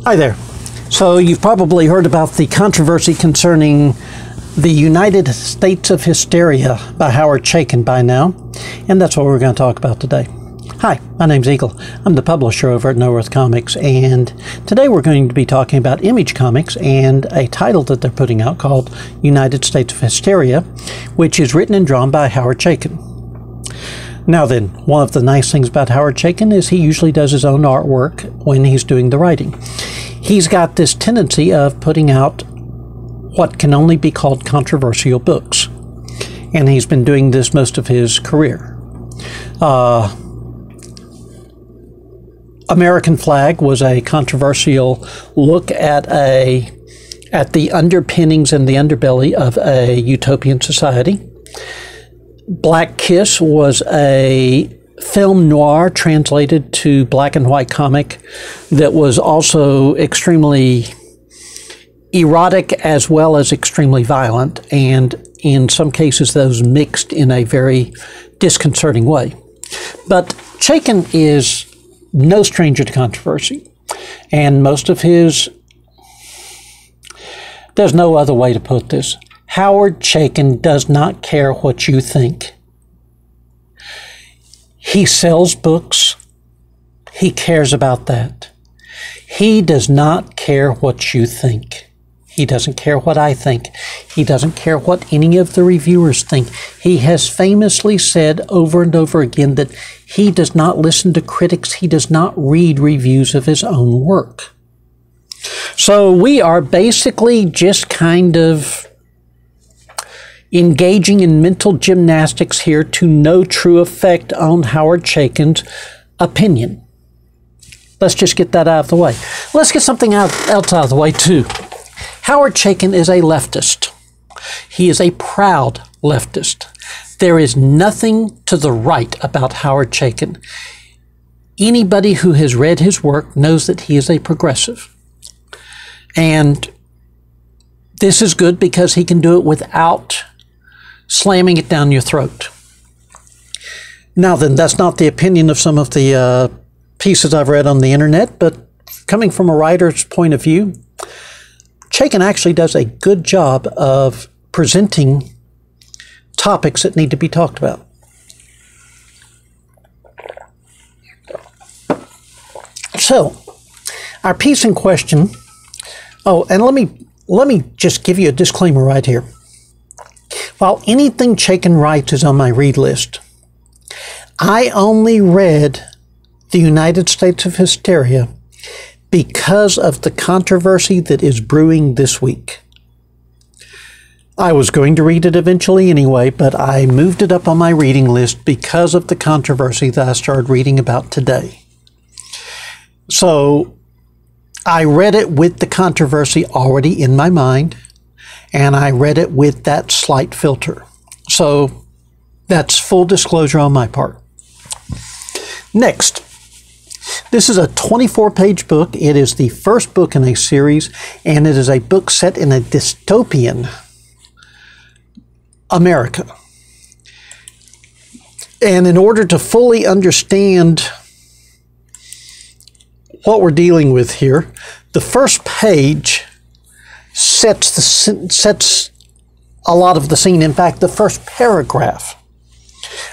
Hi there. So you've probably heard about the controversy concerning the United States of Hysteria by Howard Chaykin by now, and that's what we're going to talk about today. Hi, my name's Eagle. I'm the publisher over at No Earth Comics, and today we're going to be talking about Image Comics and a title that they're putting out called United States of Hysteria, which is written and drawn by Howard Chaykin. Now then, one of the nice things about Howard Chaykin is he usually does his own artwork when he's doing the writing. He's got this tendency of putting out what can only be called controversial books, and he's been doing this most of his career. American Flag was a controversial look at the underpinnings and the underbelly of a utopian society. Black Kiss was a film noir translated to black and white comic that was also extremely erotic as well as extremely violent, and in some cases those mixed in a very disconcerting way. But Chaykin is no stranger to controversy, and most of his, there's no other way to put this, Howard Chaykin does not care what you think. He sells books. He cares about that. He does not care what you think. He doesn't care what I think. He doesn't care what any of the reviewers think. He has famously said over and over again that he does not listen to critics. He does not read reviews of his own work. So we are basically just kind of engaging in mental gymnastics here to no true effect on Howard Chaykin's opinion. Let's just get that out of the way. Let's get something else out of the way too. Howard Chaykin is a leftist. He is a proud leftist. There is nothing to the right about Howard Chaykin. Anybody who has read his work knows that he is a progressive. And this is good because he can do it without slamming it down your throat. Now then, that's not the opinion of some of the pieces I've read on the internet, but coming from a writer's point of view, Chaykin actually does a good job of presenting topics that need to be talked about. So, our piece in question, oh, and let me just give you a disclaimer right here. While anything Chaykin writes is on my read list, I only read the United States of Hysteria because of the controversy that is brewing this week. I was going to read it eventually anyway, but I moved it up on my reading list because of the controversy that I started reading about today. So I read it with the controversy already in my mind, and I read it with that slight filter. So that's full disclosure on my part. Next, this is a 24-page book. It is the first book in a series, and it is a book set in a dystopian America. And in order to fully understand what we're dealing with here, the first page sets a lot of the scene. In fact, the first paragraph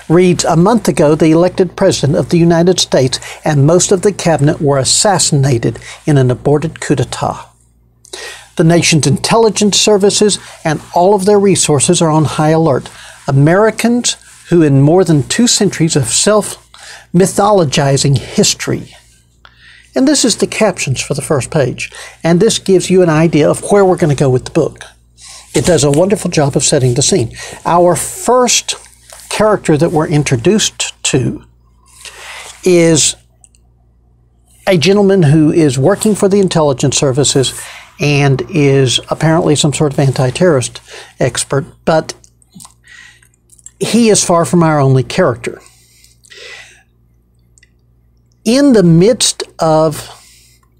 reads, "A month ago, the elected president of the United States and most of the cabinet were assassinated in an aborted coup d'etat. The nation's intelligence services and all of their resources are on high alert. Americans who in more than 2 centuries of self-mythologizing history." And this is the captions for the first page. And this gives you an idea of where we're going to go with the book. It does a wonderful job of setting the scene. Our first character that we're introduced to is a gentleman who is working for the intelligence services and is apparently some sort of anti-terrorist expert, but he is far from our only character. In the midst of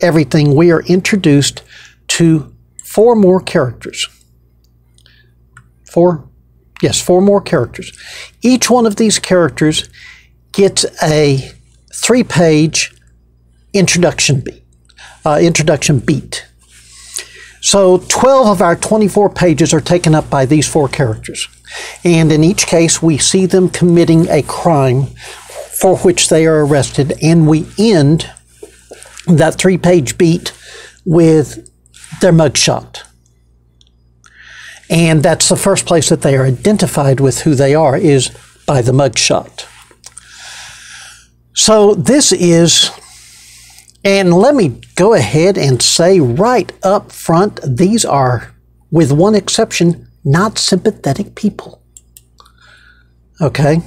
everything, we are introduced to 4 more characters. 4 more characters. Each one of these characters gets a 3-page introduction introduction beat. So 12 of our 24 pages are taken up by these 4 characters. And in each case, we see them committing a crime for which they are arrested, and we end that 3-page beat with their mugshot. And that's the first place that they are identified with who they are, is by the mugshot. So this is, and let me go ahead and say right up front, these are, with one exception, not sympathetic people. Okay?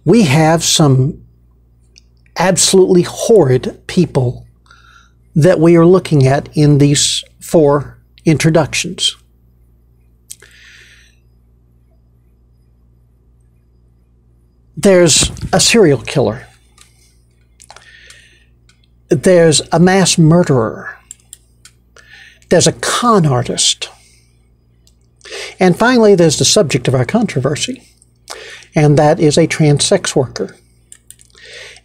We have some absolutely horrid people that we are looking at in these 4 introductions. There's a serial killer. There's a mass murderer. There's a con artist. And finally, there's the subject of our controversy, and that is a trans sex worker.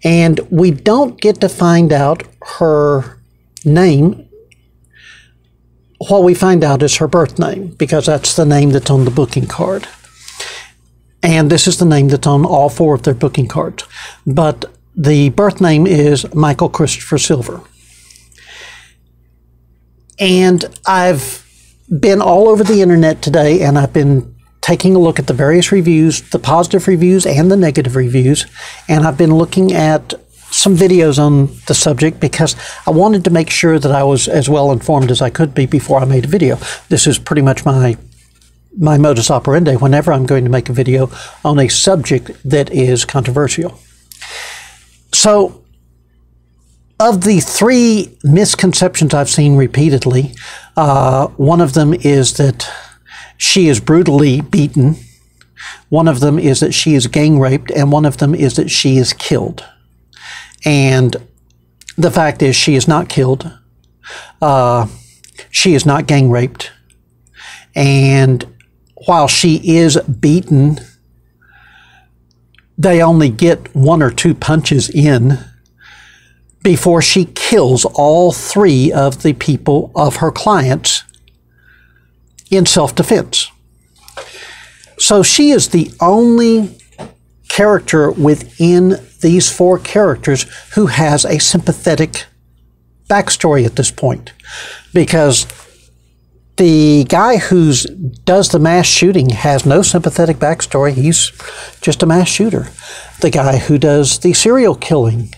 And we don't get to find out her name. What we find out is her birth name, because that's the name that's on the booking card. And this is the name that's on all 4 of their booking cards. But the birth name is Michael Christopher Silver. And I've been all over the internet today, and I've been taking a look at the various reviews, the positive reviews and the negative reviews, and I've been looking at some videos on the subject because I wanted to make sure that I was as well informed as I could be before I made a video. This is pretty much my modus operandi whenever I'm going to make a video on a subject that is controversial. So, of the 3 misconceptions I've seen repeatedly, one of them is that she is brutally beaten, one of them is that she is gang raped, and one of them is that she is killed. And the fact is, she is not killed, she is not gang raped, and while she is beaten, they only get 1 or 2 punches in before she kills all 3 of the people of her clients in self-defense. So she is the only character within these 4 characters who has a sympathetic backstory at this point, because the guy who does the mass shooting has no sympathetic backstory. He's just a mass shooter. The guy who does the serial killing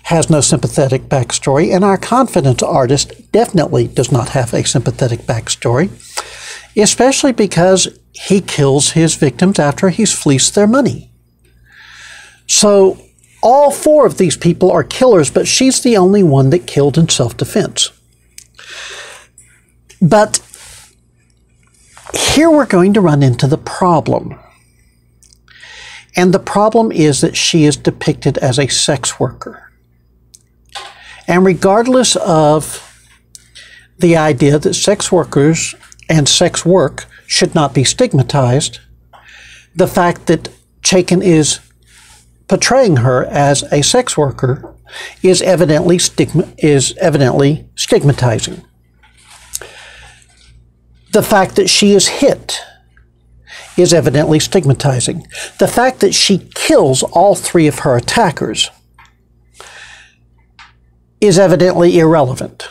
has no sympathetic backstory, and our confidence artist definitely does not have a sympathetic backstory, especially because he kills his victims after he's fleeced their money. So all 4 of these people are killers, but she's the only one that killed in self-defense. But here we're going to run into the problem. And the problem is that she is depicted as a sex worker. And regardless of the idea that sex workers and sex work should not be stigmatized, the fact that Chaikin is portraying her as a sex worker is evidently stigmatizing. The fact that she is hit is evidently stigmatizing. The fact that she kills all 3 of her attackers is evidently irrelevant.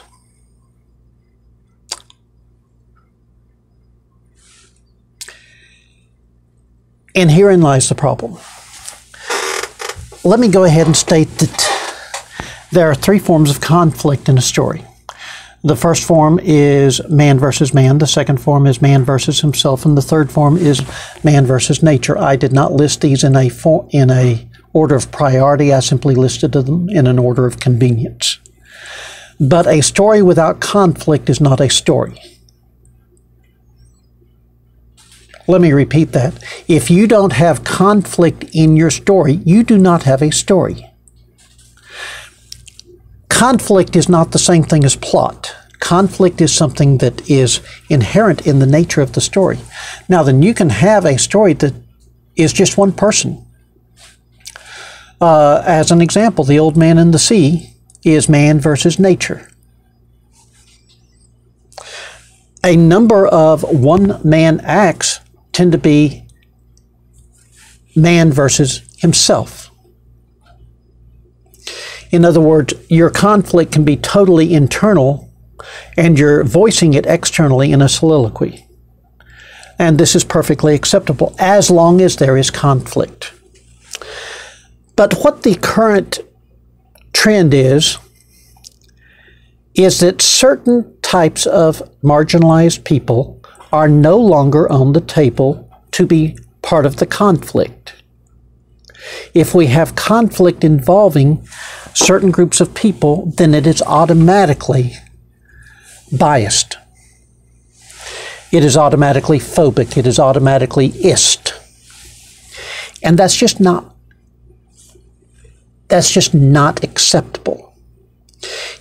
And herein lies the problem. Let me go ahead and state that there are 3 forms of conflict in a story. The first form is man versus man, the second form is man versus himself, and the third form is man versus nature. I did not list these in a order of priority. I simply listed them in an order of convenience. But a story without conflict is not a story. Let me repeat that. If you don't have conflict in your story, you do not have a story. Conflict is not the same thing as plot. Conflict is something that is inherent in the nature of the story. Now, then you can have a story that is just one person. As an example, The Old Man and the Sea is man versus nature. a number of one-man acts tend to be man versus himself. In other words, your conflict can be totally internal and you're voicing it externally in a soliloquy. And this is perfectly acceptable as long as there is conflict. But what the current trend is that certain types of marginalized people are no longer on the table to be part of the conflict. If we have conflict involving certain groups of people, then it is automatically biased. It is automatically phobic. It is automatically ist. And that's just not acceptable.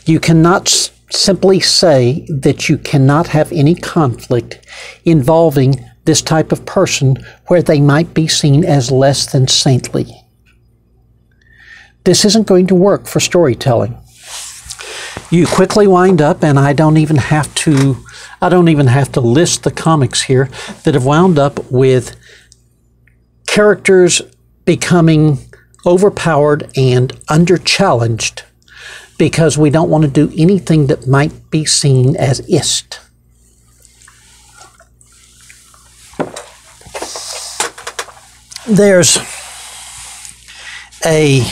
You cannot simply say that you cannot have any conflict involving this type of person where they might be seen as less than saintly. This isn't going to work for storytelling. You quickly wind up, and I don't even have to list the comics here that have wound up with characters becoming overpowered and under-challenged because we don't want to do anything that might be seen as ist. There's a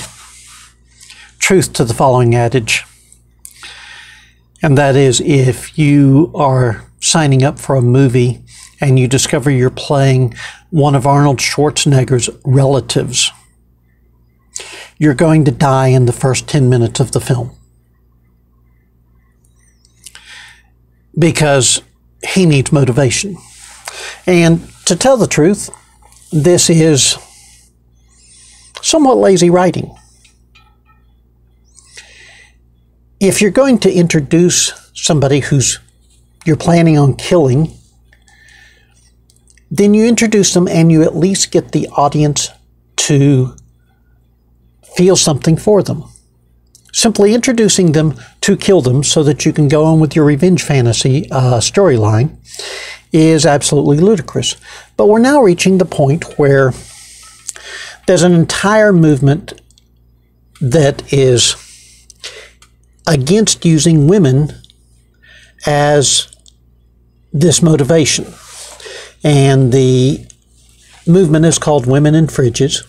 truth to the following adage, and that is, if you are signing up for a movie and you discover you're playing one of Arnold Schwarzenegger's relatives, you're going to die in the first 10 minutes of the film. Because he needs motivation. And to tell the truth, this is somewhat lazy writing. If you're going to introduce somebody you're planning on killing, then you introduce them and you at least get the audience to feel something for them. Simply introducing them to kill them so that you can go on with your revenge fantasy storyline is absolutely ludicrous. But we're now reaching the point where there's an entire movement that is against using women as this motivation. And the movement is called Women in Fridges.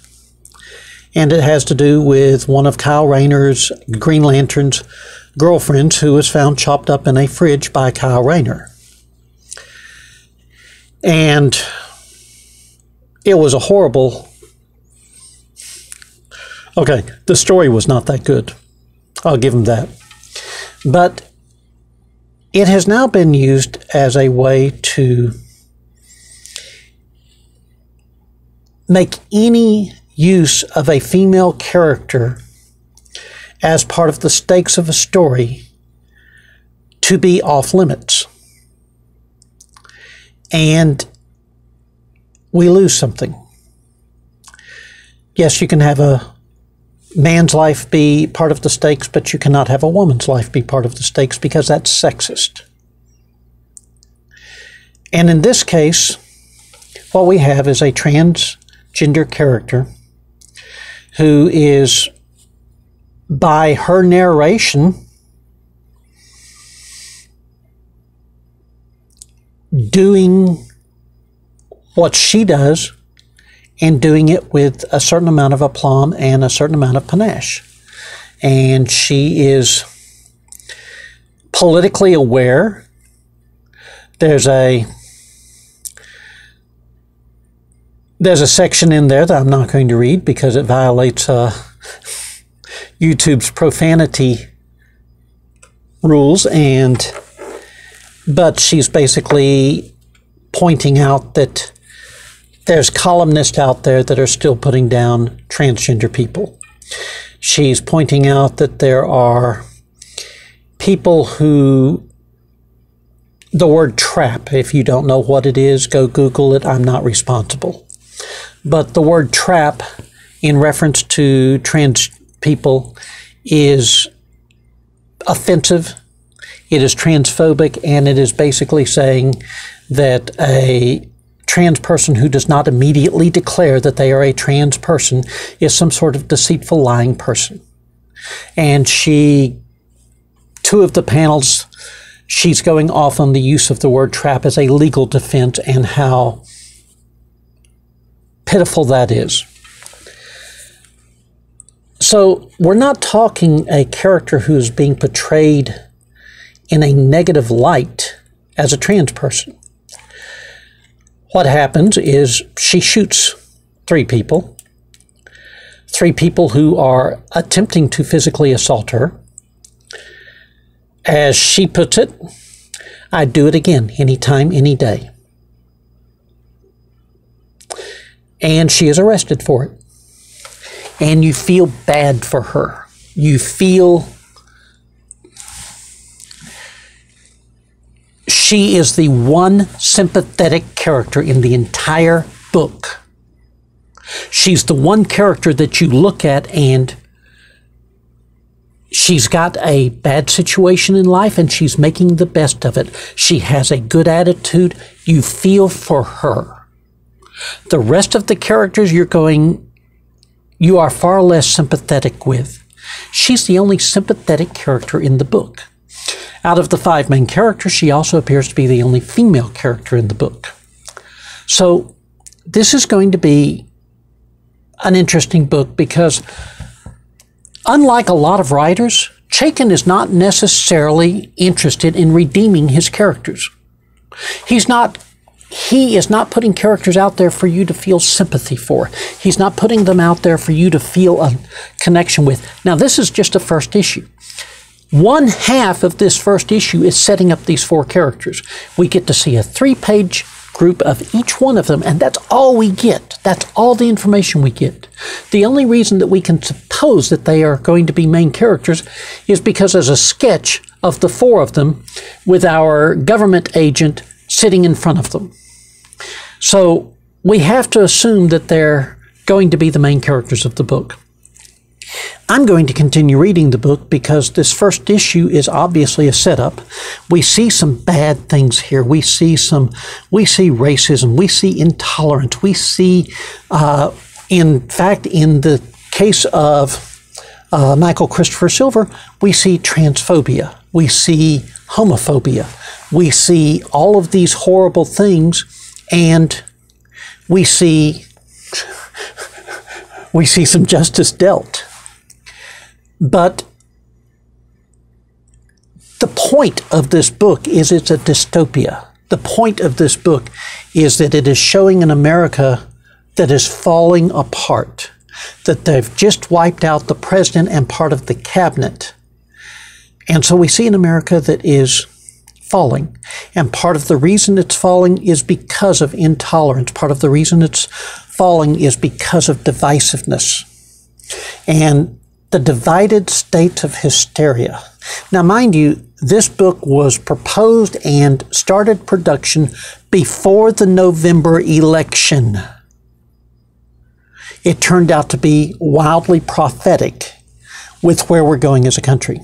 And it has to do with one of Kyle Rayner's Green Lantern's girlfriends who was found chopped up in a fridge by Kyle Rayner. And it was a horrible... Okay, the story was not that good. I'll give him that. But it has now been used as a way to make any use of a female character as part of the stakes of a story to be off limits. And we lose something. Yes, you can have a man's life be part of the stakes, but you cannot have a woman's life be part of the stakes because that's sexist. And in this case, what we have is a transgender character who is, by her narration, doing what she does and doing it with a certain amount of aplomb and a certain amount of panache. And she is politically aware. There's a section in there that I'm not going to read because it violates YouTube's profanity rules, but she's basically pointing out that there's columnists out there that are still putting down transgender people. She's pointing out that there are people who... The word trap, if you don't know what it is, go Google it. I'm not responsible. But the word trap, in reference to trans people, is offensive. It is transphobic, and it is basically saying that a trans person who does not immediately declare that they are a trans person is some sort of deceitful, lying person. And two of the panels, she's going off on the use of the word trap as a legal defense and how pitiful that is. So we're not talking a character who is being portrayed in a negative light as a trans person. What happens is she shoots three people who are attempting to physically assault her. As she puts it, I'd do it again, anytime, any day. And she is arrested for it. And you feel bad for her. You feel she is the one sympathetic character in the entire book. She's the one character that you look at and she's got a bad situation in life and she's making the best of it. She has a good attitude. You feel for her. The rest of the characters you are far less sympathetic with. She's the only sympathetic character in the book. Out of the 5 main characters, she also appears to be the only female character in the book. So this is going to be an interesting book because unlike a lot of writers, Chaikin is not necessarily interested in redeeming his characters. He is not putting characters out there for you to feel sympathy for. He's not putting them out there for you to feel a connection with. Now, this is just a first issue. 1/2 of this first issue is setting up these 4 characters. We get to see a 3-page group of each one of them, and that's all we get. That's all the information we get. The only reason that we can suppose that they are going to be main characters is because there's a sketch of the 4 of them with our government agent sitting in front of them. So we have to assume that they're going to be the main characters of the book. I'm going to continue reading the book because this first issue is obviously a setup. We see some bad things here. We see racism. We see intolerance. We see, in fact, in the case of Michael Christopher Silver, we see transphobia. We see homophobia. We see all of these horrible things, and we see some justice dealt. But the point of this book is it's a dystopia. The point of this book is that it is showing an America that is falling apart, that they've just wiped out the president and part of the cabinet. And so we see an America that is falling. And part of the reason it's falling is because of intolerance. Part of the reason it's falling is because of divisiveness. And the Divided States of Hysteria. Now, mind you, this book was proposed and started production before the November election. It turned out to be wildly prophetic with where we're going as a country.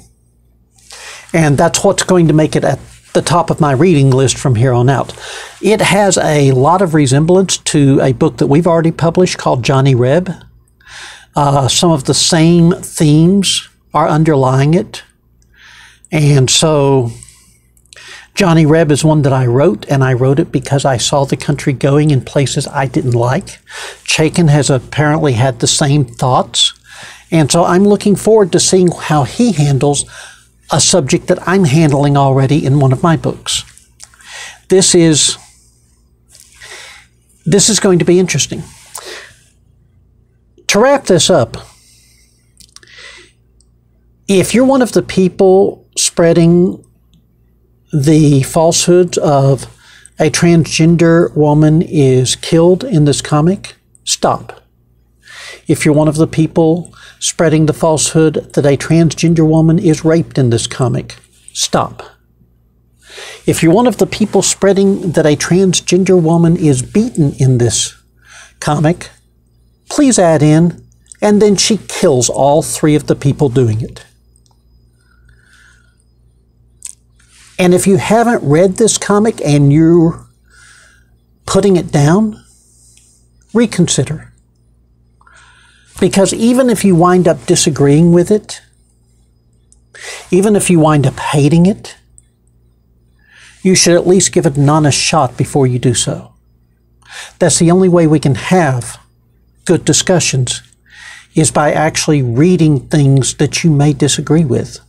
And that's what's going to make it at the top of my reading list from here on out. It has a lot of resemblance to a book that we've already published called Johnny Reb. Some of the same themes are underlying it. And so Johnny Reb is one that I wrote, and I wrote it because I saw the country going in places I didn't like. Chaikin has apparently had the same thoughts. And so I'm looking forward to seeing how he handles a subject that I'm handling already in one of my books. This is going to be interesting. To wrap this up, if you're one of the people spreading the falsehoods of a transgender woman is killed in this comic, stop. If you're one of the people spreading the falsehood that a transgender woman is raped in this comic, stop. If you're one of the people spreading that a transgender woman is beaten in this comic, please add in, and then she kills all 3 of the people doing it. And if you haven't read this comic and you're putting it down, reconsider. Because even if you wind up disagreeing with it, even if you wind up hating it, you should at least give it an honest shot before you do so. That's the only way we can have good discussions, is by actually reading things that you may disagree with,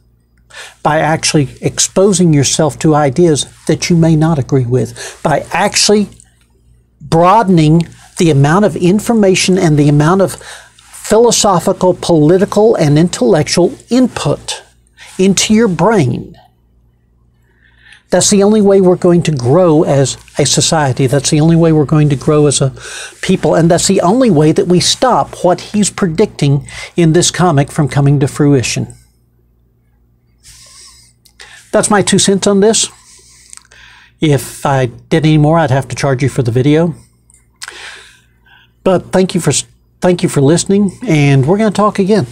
by actually exposing yourself to ideas that you may not agree with, by actually broadening the amount of information and the amount of philosophical, political, and intellectual input into your brain. That's the only way we're going to grow as a society. That's the only way we're going to grow as a people. And that's the only way that we stop what he's predicting in this comic from coming to fruition. That's my 2 cents on this. If I did any more, I'd have to charge you for the video. But thank you for listening, and we're going to talk again.